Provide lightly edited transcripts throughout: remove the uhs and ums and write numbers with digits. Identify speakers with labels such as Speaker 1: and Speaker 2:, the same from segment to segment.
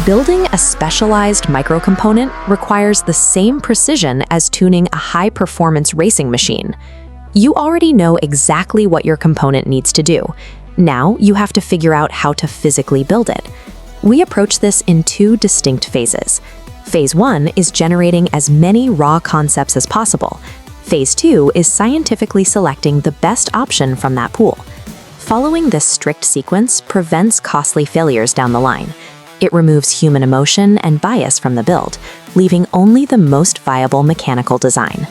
Speaker 1: Building a specialized microcomponent requires the same precision as tuning a high-performance racing machine. You already know exactly what your component needs to do. Now you have to figure out how to physically build it. We approach this in two distinct phases. Phase 1 is generating as many raw concepts as possible. Phase 2 is scientifically selecting the best option from that pool. Following this strict sequence prevents costly failures down the line. It removes human emotion and bias from the build, leaving only the most viable mechanical design.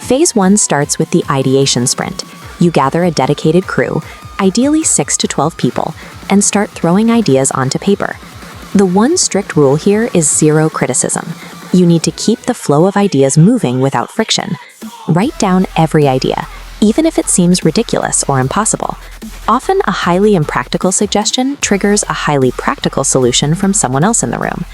Speaker 1: Phase 1 starts with the ideation sprint. You gather a dedicated crew, ideally 6 to 12 people, and start throwing ideas onto paper. The one strict rule here is zero criticism. You need to keep the flow of ideas moving without friction. Write down every idea, even if it seems ridiculous or impossible. Often, a highly impractical suggestion triggers a highly practical solution from someone else in the room.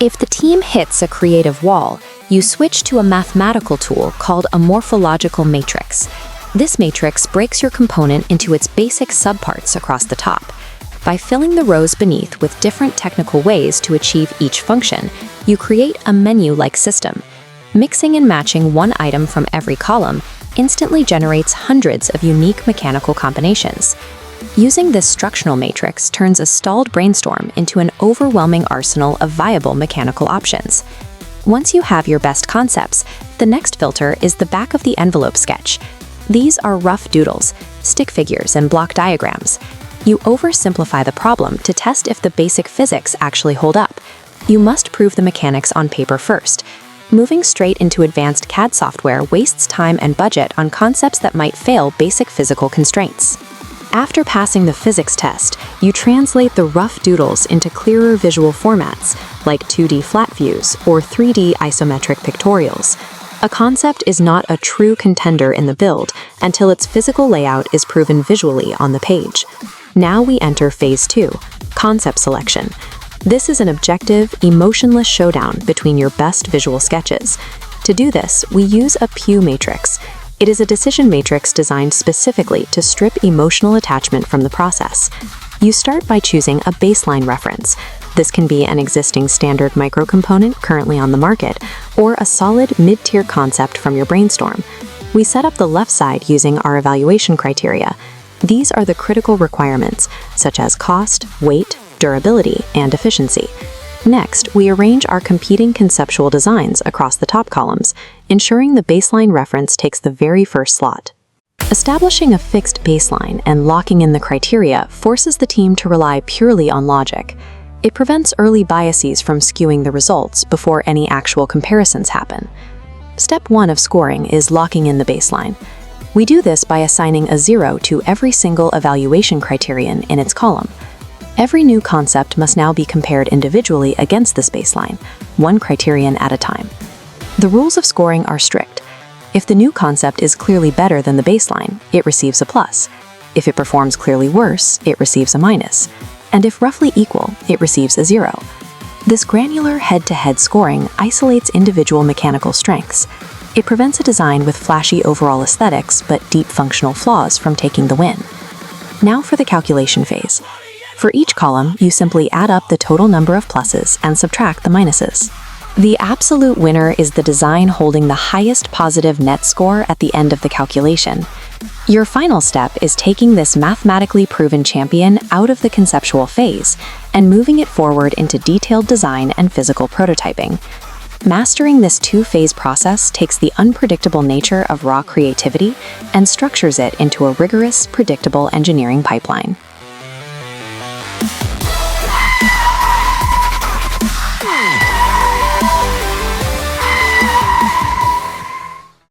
Speaker 1: If the team hits a creative wall, you switch to a mathematical tool called a morphological matrix. This matrix breaks your component into its basic subparts across the top. By filling the rows beneath with different technical ways to achieve each function, you create a menu-like system. Mixing and matching one item from every column instantly generates hundreds of unique mechanical combinations. Using this structural matrix turns a stalled brainstorm into an overwhelming arsenal of viable mechanical options. Once you have your best concepts, the next filter is the back of the envelope sketch. These are rough doodles, stick figures, and block diagrams. You oversimplify the problem to test if the basic physics actually hold up. You must prove the mechanics on paper first. Moving straight into advanced CAD software wastes time and budget on concepts that might fail basic physical constraints. After passing the physics test, you translate the rough doodles into clearer visual formats, like 2D flat views or 3D isometric pictorials. A concept is not a true contender in the build until its physical layout is proven visually on the page. Now we enter Phase 2, concept selection. This is an objective, emotionless showdown between your best visual sketches. To do this, we use a Pugh Matrix. It is a decision matrix designed specifically to strip emotional attachment from the process. You start by choosing a baseline reference. This can be an existing standard microcomponent currently on the market, or a solid mid-tier concept from your brainstorm. We set up the left side using our evaluation criteria. These are the critical requirements, such as cost, weight, durability, and efficiency. Next, we arrange our competing conceptual designs across the top columns, ensuring the baseline reference takes the very first slot. Establishing a fixed baseline and locking in the criteria forces the team to rely purely on logic. It prevents early biases from skewing the results before any actual comparisons happen. Step 1 of scoring is locking in the baseline. We do this by assigning a 0 to every single evaluation criterion in its column. Every new concept must now be compared individually against this baseline, one criterion at a time. The rules of scoring are strict. If the new concept is clearly better than the baseline, it receives a plus. If it performs clearly worse, it receives a minus. And if roughly equal, it receives a 0. This granular head-to-head scoring isolates individual mechanical strengths. It prevents a design with flashy overall aesthetics but deep functional flaws from taking the win. Now for the calculation phase. For each column, you simply add up the total number of pluses and subtract the minuses. The absolute winner is the design holding the highest positive net score at the end of the calculation. Your final step is taking this mathematically proven champion out of the conceptual phase and moving it forward into detailed design and physical prototyping. Mastering this two-phase process takes the unpredictable nature of raw creativity and structures it into a rigorous, predictable engineering pipeline.